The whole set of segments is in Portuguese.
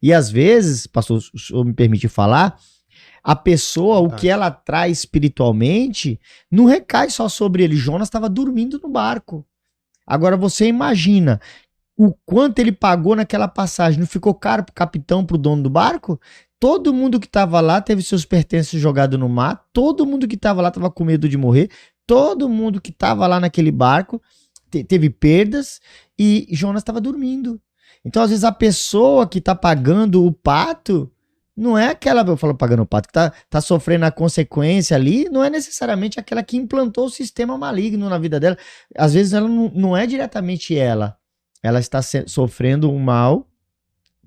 E às vezes, pastor, se o senhor me permite falar, a pessoa, o que ela traz espiritualmente, não recai só sobre ele. Jonas estava dormindo no barco. Agora você imagina o quanto ele pagou naquela passagem. Não ficou caro pro capitão, pro dono do barco? Todo mundo que estava lá teve seus pertences jogados no mar. Todo mundo que estava lá estava com medo de morrer. Todo mundo que estava lá naquele barco teve perdas e Jonas estava dormindo. Então, às vezes, a pessoa que está pagando o pato não é aquela, eu falo pagando o pato, que tá sofrendo a consequência ali, não é necessariamente aquela que implantou o sistema maligno na vida dela. Às vezes, ela não é diretamente ela. Ela está sofrendo um mal,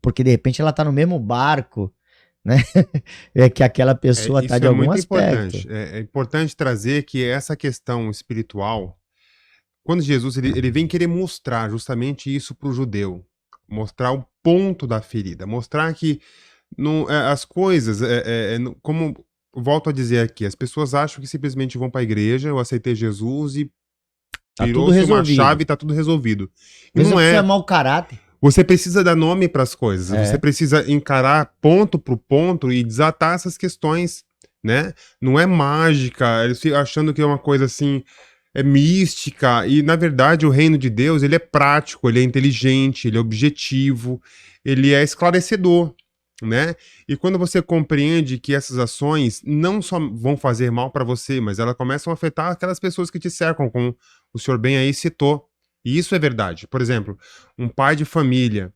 porque, de repente, ela está no mesmo barco, né? É que aquela pessoa está de algum aspecto. É importante trazer que essa questão espiritual, quando Jesus ele vem querer mostrar justamente isso para o judeu, mostrar o ponto da ferida, mostrar que as coisas, como volto a dizer aqui, as pessoas acham que simplesmente vão para a igreja, eu aceitei Jesus e virou-se uma chave e tá tudo resolvido. E não é. Mau caráter. Você precisa dar nome para as coisas, você precisa encarar ponto por ponto e desatar essas questões, né? Não é mágica, eles ficam achando que é uma coisa assim, é mística, e na verdade o reino de Deus, ele é prático, ele é inteligente, ele é objetivo, ele é esclarecedor, né? E quando você compreende que essas ações não só vão fazer mal para você, mas elas começam a afetar aquelas pessoas que te cercam, como o senhor bem aí citou. E isso é verdade. Por exemplo, um pai de família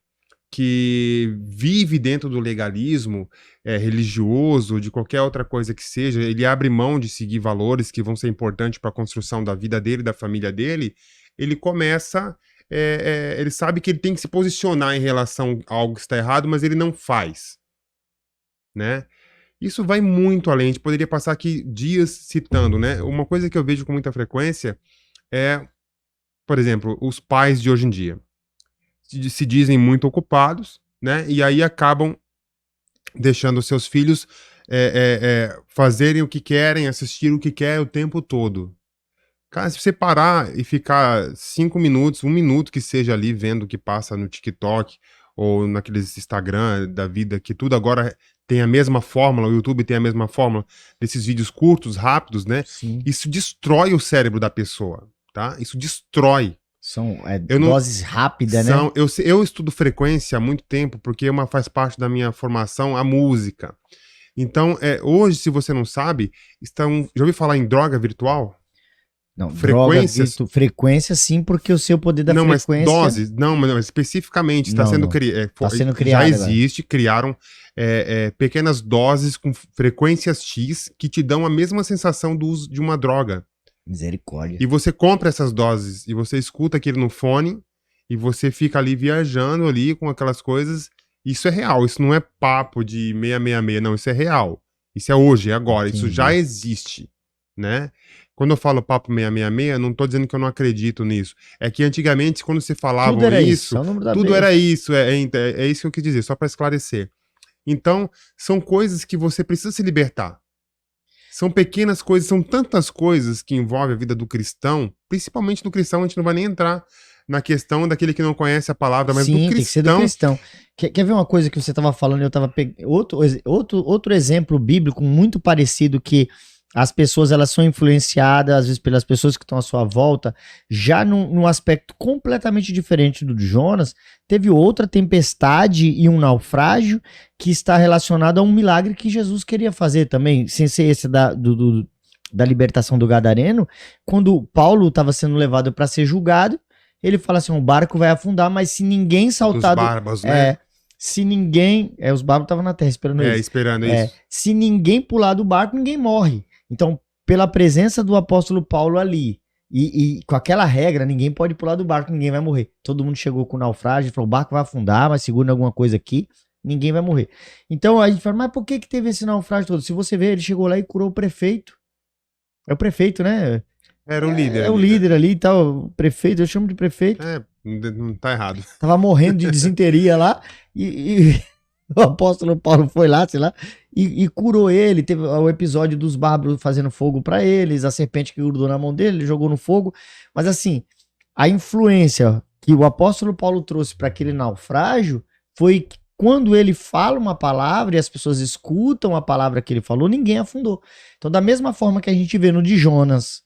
que vive dentro do legalismo religioso, de qualquer outra coisa que seja, ele abre mão de seguir valores que vão ser importantes para a construção da vida dele e da família dele, ele começa... ele sabe que ele tem que se posicionar em relação a algo que está errado, mas ele não faz, né? Isso vai muito além. A gente poderia passar aqui dias citando, né? Uma coisa que eu vejo com muita frequência é, por exemplo, os pais de hoje em dia se dizem muito ocupados, né? E aí acabam deixando seus filhos fazerem o que querem, assistir o que quer o tempo todo. Cara, se você parar e ficar 5 minutos, 1 minuto que seja ali vendo o que passa no TikTok ou naqueles Instagram da vida, que tudo agora tem a mesma fórmula, o YouTube tem a mesma fórmula desses vídeos curtos, rápidos, né? Sim. Isso destrói o cérebro da pessoa, tá? Isso destrói. São doses rápidas, né? Eu estudo frequência há muito tempo, porque faz parte da minha formação a música. Então, hoje, se você não sabe, já ouviu falar em droga virtual? Não, frequências. Sim, porque o seu poder da frequência... Mas doses, mas especificamente está sendo criado. Já existe, criaram pequenas doses com frequências X que te dão a mesma sensação do uso de uma droga. Misericórdia. E você compra essas doses e você escuta aquilo no fone e você fica ali viajando ali com aquelas coisas. Isso é real, isso não é papo de 666, não, isso é real. Isso é hoje, é agora, Entendi. Isso já existe, né? Quando eu falo papo 666, não tô dizendo que eu não acredito nisso. É que antigamente, quando se falava isso, tudo era isso. É isso que eu quis dizer, só para esclarecer. Então, são coisas que você precisa se libertar. São pequenas coisas, são tantas coisas que envolvem a vida do cristão, principalmente do cristão, a gente não vai nem entrar na questão daquele que não conhece a palavra, mas Sim, do cristão. Tem que ser do cristão. Quer ver uma coisa que você estava falando, eu estava pegando outro exemplo bíblico muito parecido, que as pessoas elas são influenciadas, às vezes, pelas pessoas que estão à sua volta, já num aspecto completamente diferente do de Jonas. Teve outra tempestade e um naufrágio que está relacionado a um milagre que Jesus queria fazer também, sem ser esse da libertação do Gadareno. Quando Paulo estava sendo levado para ser julgado, ele fala assim, o barco vai afundar, mas se ninguém saltar... Dos bárbaros, né? Se ninguém... os bárbaros estavam na terra esperando isso. Esperando isso. Se ninguém pular do barco, ninguém morre. Então, pela presença do apóstolo Paulo ali, e com aquela regra, ninguém pode pular do barco, ninguém vai morrer. Todo mundo chegou com o naufrágio, falou, o barco vai afundar, mas segura alguma coisa aqui, ninguém vai morrer. Então, a gente fala, mas por que teve esse naufrágio todo? Se você ver, ele chegou lá e curou o prefeito. É o prefeito, né? Era o líder. É o líder ali e tal, o prefeito, eu chamo de prefeito. Não tá errado. Tava morrendo de disenteria lá, e o apóstolo Paulo foi lá, sei lá, e curou ele. Teve o episódio dos bárbaros fazendo fogo para eles, a serpente que grudou na mão dele, ele jogou no fogo. Mas assim, a influência que o apóstolo Paulo trouxe para aquele naufrágio foi quando ele fala uma palavra e as pessoas escutam a palavra que ele falou, ninguém afundou. Então, da mesma forma que a gente vê no de Jonas,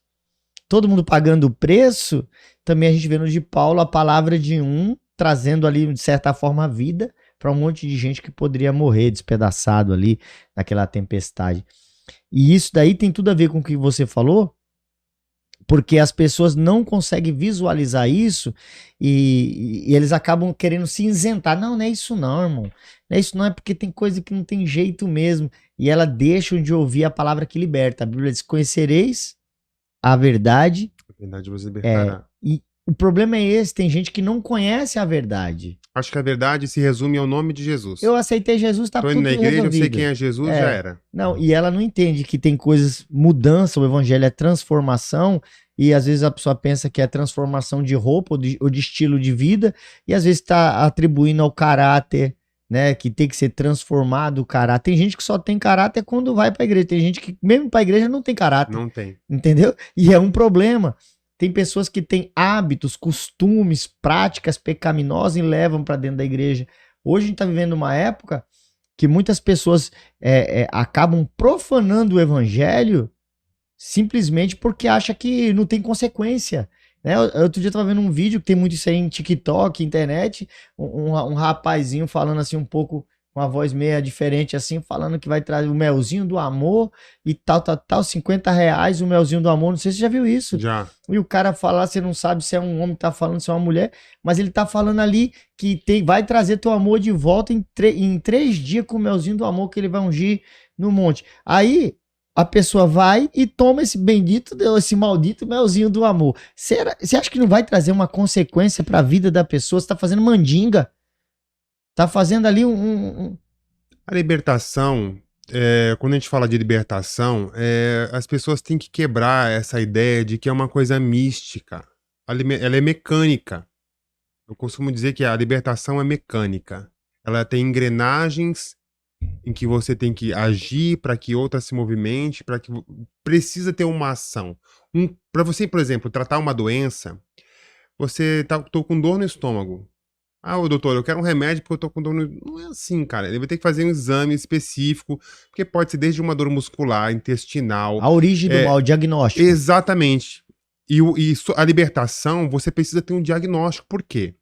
todo mundo pagando o preço, também a gente vê no de Paulo a palavra de um, trazendo ali, de certa forma, a vida para um monte de gente que poderia morrer despedaçado ali naquela tempestade. E isso daí tem tudo a ver com o que você falou, porque as pessoas não conseguem visualizar isso e eles acabam querendo se isentar. Não, não é isso não, irmão. Não é isso não, é porque tem coisa que não tem jeito mesmo. E elas deixam de ouvir a palavra que liberta. A Bíblia diz, conhecereis a verdade. A verdade vos libertará. E o problema é esse, tem gente que não conhece a verdade. Acho que a verdade se resume ao nome de Jesus. Eu aceitei Jesus, tá Tô tudo indo na igreja, resolvido. eu sei quem é Jesus, já era. Não, e ela não entende que tem coisas, mudança, o evangelho é transformação, e às vezes a pessoa pensa que é transformação de roupa ou de estilo de vida, e às vezes está atribuindo ao caráter, né, que tem que ser transformado o caráter. Tem gente que só tem caráter quando vai para a igreja, tem gente que mesmo para a igreja não tem caráter. Não tem. Entendeu? E é um problema. Tem pessoas que têm hábitos, costumes, práticas pecaminosas e levam para dentro da igreja. Hoje a gente está vivendo uma época que muitas pessoas acabam profanando o evangelho simplesmente porque acha que não tem consequência. Né? Outro dia eu estava vendo um vídeo que tem muito isso aí em TikTok, internet, um rapazinho falando assim um pouco, com uma voz meio diferente assim, falando que vai trazer o melzinho do amor e tal, 50 reais o melzinho do amor, não sei se você já viu isso. Já. E o cara falar, você não sabe se é um homem que tá falando, se é uma mulher, mas ele tá falando ali que vai trazer teu amor de volta em 3 dias com o melzinho do amor que ele vai ungir no monte. Aí a pessoa vai e toma esse bendito, esse maldito melzinho do amor. Você acha que não vai trazer uma consequência para a vida da pessoa? Você tá fazendo mandinga. Tá fazendo ali A libertação, quando a gente fala de libertação, as pessoas têm que quebrar essa ideia de que é uma coisa mística. Ela é mecânica. Eu costumo dizer que a libertação é mecânica. Ela tem engrenagens em que você tem que agir para que outra se movimente, para que precisa ter uma ação. Para você, por exemplo, tratar uma doença, tô com dor no estômago. Ah, doutor, eu quero um remédio porque eu tô com dor no... Não é assim, cara. Ele vai ter que fazer um exame específico, porque pode ser desde uma dor muscular, intestinal. A origem do mal, o diagnóstico. Exatamente. E a libertação, você precisa ter um diagnóstico. Por quê?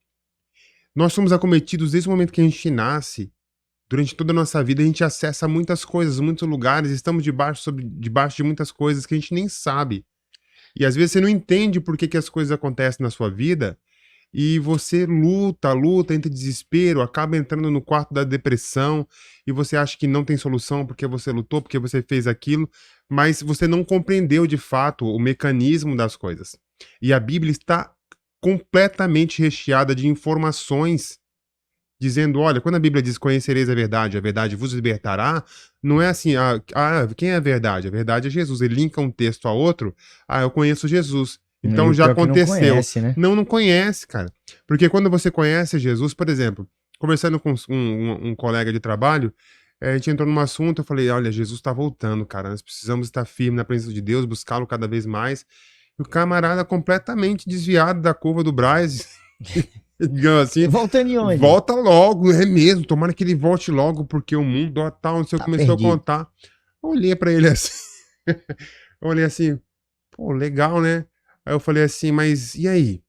Nós somos acometidos desde o momento que a gente nasce. Durante toda a nossa vida, a gente acessa muitas coisas, muitos lugares, estamos debaixo de muitas coisas que a gente nem sabe. E às vezes você não entende por que as coisas acontecem na sua vida, e você luta, entra em desespero, acaba entrando no quarto da depressão, e você acha que não tem solução porque você lutou, porque você fez aquilo, mas você não compreendeu de fato o mecanismo das coisas. E a Bíblia está completamente recheada de informações dizendo, olha, quando a Bíblia diz conhecereis a verdade vos libertará, não é assim, quem é a verdade? A verdade é Jesus. Ele linka um texto a outro, eu conheço Jesus. Então já aconteceu. Não conhece, né? Não conhece, cara. Porque quando você conhece Jesus, por exemplo, conversando com um colega de trabalho, a gente entrou num assunto, eu falei, olha, Jesus tá voltando, cara, nós precisamos estar firmes na presença de Deus, buscá-lo cada vez mais. E o camarada completamente desviado da curva do Braz... assim, voltando em onde? Volta logo, é mesmo, tomara que ele volte logo, porque o mundo tal, não sei, começou perdido. A contar. Eu olhei pra ele assim, eu olhei assim, pô, legal, né? Aí eu falei assim, mas e aí?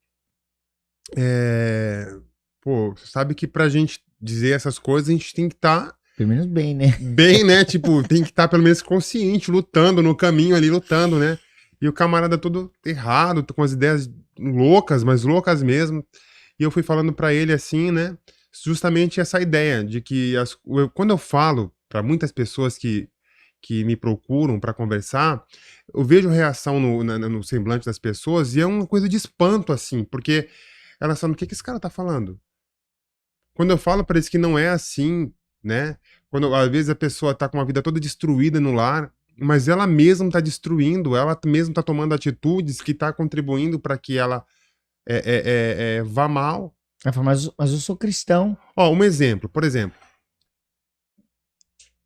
Pô, você sabe que pra gente dizer essas coisas, a gente tem que estar... pelo menos bem, né? Bem, né? Tipo, tem que estar pelo menos consciente, lutando, no caminho ali, lutando, né? E o camarada todo errado, com as ideias loucas, mas loucas mesmo. E eu fui falando pra ele assim, né, justamente essa ideia de que quando eu falo pra muitas pessoas que me procuram pra conversar, eu vejo reação no semblante das pessoas e é uma coisa de espanto, assim, porque elas falam, o que esse cara tá falando? Quando eu falo, parece que não é assim, né? Quando às vezes a pessoa tá com a vida toda destruída no lar, mas ela mesma tá destruindo, ela mesma tá tomando atitudes que tá contribuindo pra que ela vá mal. Mas eu sou cristão. Um exemplo, por exemplo.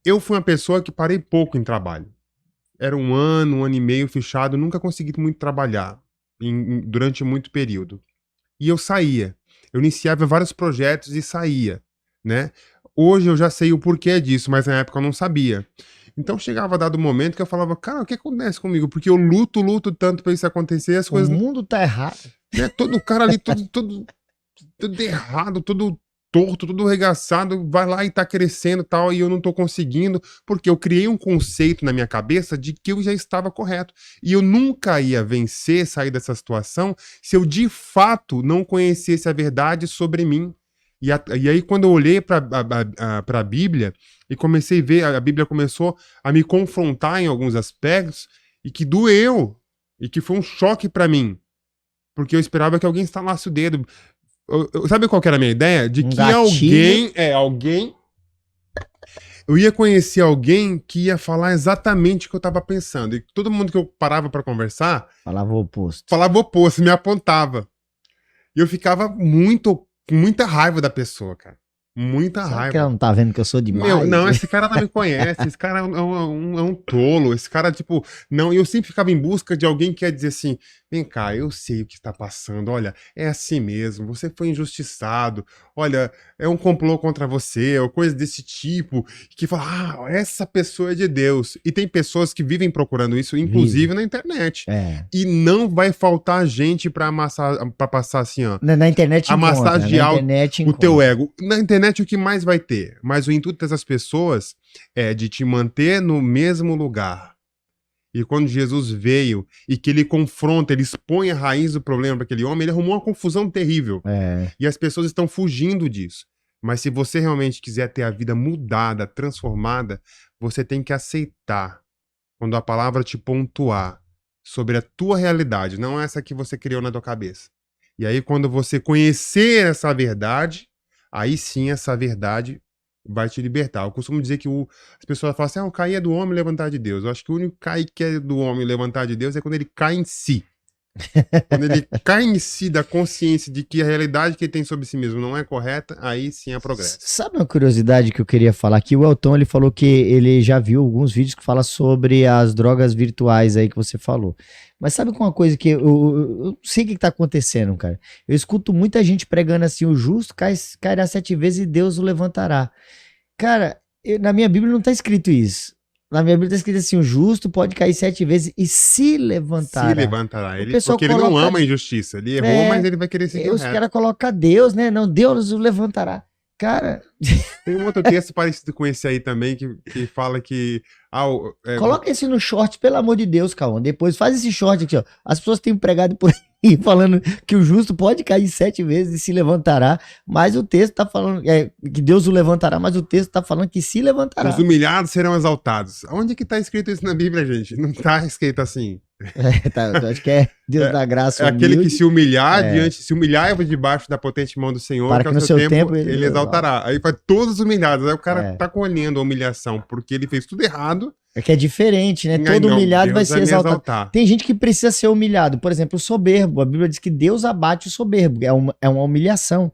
Eu fui uma pessoa que parei pouco em trabalho. Era um ano e meio fechado, nunca consegui muito trabalhar durante muito período. E eu saía. Eu iniciava vários projetos e saía, né? Hoje eu já sei o porquê disso, mas na época eu não sabia. Então chegava dado momento que eu falava, cara, o que acontece comigo? Porque eu luto tanto pra isso acontecer, as coisas... O mundo tá errado. Né, todo cara ali, tudo errado, todo torto, todo regaçado, vai lá e tá crescendo e tal, e eu não tô conseguindo, porque eu criei um conceito na minha cabeça de que eu já estava correto. E eu nunca ia vencer, sair dessa situação, se eu de fato não conhecesse a verdade sobre mim. E aí, quando eu olhei para a Bíblia e comecei a ver, a Bíblia começou a me confrontar em alguns aspectos e que doeu, e que foi um choque para mim, porque eu esperava que alguém estalasse o dedo. Sabe qual que era a minha ideia? De que alguém... Eu ia conhecer alguém que ia falar exatamente o que eu tava pensando. E todo mundo que eu parava para conversar... Falava o oposto. Falava o oposto, me apontava. E eu ficava com muita raiva da pessoa, cara. Muita Será raiva. que ela não tá vendo que eu sou demais? Meu, não, esse cara não me conhece, esse cara é um tolo, esse cara, tipo, não, eu sempre ficava em busca de alguém que ia dizer assim, vem cá, eu sei o que está passando, olha, é assim mesmo, você foi injustiçado, olha, é um complô contra você, ou coisa desse tipo, que fala, essa pessoa é de Deus, e tem pessoas que vivem procurando isso, inclusive na internet, e não vai faltar gente pra passar assim, ó, na internet massagear o teu ego, na internet o que mais vai ter, mas o intuito dessas pessoas é de te manter no mesmo lugar. E quando Jesus veio e que ele confronta, ele expõe a raiz do problema para aquele homem, ele arrumou uma confusão terrível. E as pessoas estão fugindo disso. Mas se você realmente quiser ter a vida mudada, transformada, você tem que aceitar quando a palavra te pontuar sobre a tua realidade, não essa que você criou na tua cabeça. E aí quando você conhecer essa verdade, aí sim essa verdade vai te libertar. Eu costumo dizer que as pessoas falam assim, o cair é do homem, levantar de Deus. Eu acho que o único cair que é do homem, levantar de Deus, é quando ele cai em si. Quando ele cai em si da consciência de que a realidade que ele tem sobre si mesmo não é correta, aí sim é progresso. Sabe uma curiosidade que eu queria falar aqui? O Elton, ele falou que ele já viu alguns vídeos que falam sobre as drogas virtuais aí que você falou. Mas sabe uma coisa que eu não sei o que tá acontecendo, cara? Eu escuto muita gente pregando assim, o justo cairá 7 vezes e Deus o levantará. Cara, na minha Bíblia não tá escrito isso. Na minha Bíblia tá escrito assim, o justo pode cair 7 vezes e se levantará. Se levantará. Porque ele não ama a injustiça. Ele errou, mas ele vai querer seguir o resto. Os caras colocam Deus, né? Não, Deus o levantará. Cara... Tem um outro texto parecido com esse aí também, que fala que... Coloca esse no short, pelo amor de Deus, Cauã. Depois faz esse short aqui, ó. As pessoas têm pregado por aí falando que o justo pode cair 7 vezes e se levantará, mas o texto tá falando que Deus o levantará, mas o texto tá falando que se levantará. Os humilhados serão exaltados. Onde que tá escrito isso na Bíblia, gente? Não tá escrito assim. Acho que é Deus da graça. É aquele que se humilhar se humilhar debaixo da potente mão do Senhor, para que no seu tempo ele exaltará. Aí faz todos os humilhados. Aí o cara tá colhendo a humilhação porque ele fez tudo errado. É que é diferente, né? Todo humilhado vai ser exaltado. Tem gente que precisa ser humilhado. Por exemplo, o soberbo. A Bíblia diz que Deus abate o soberbo. É uma humilhação.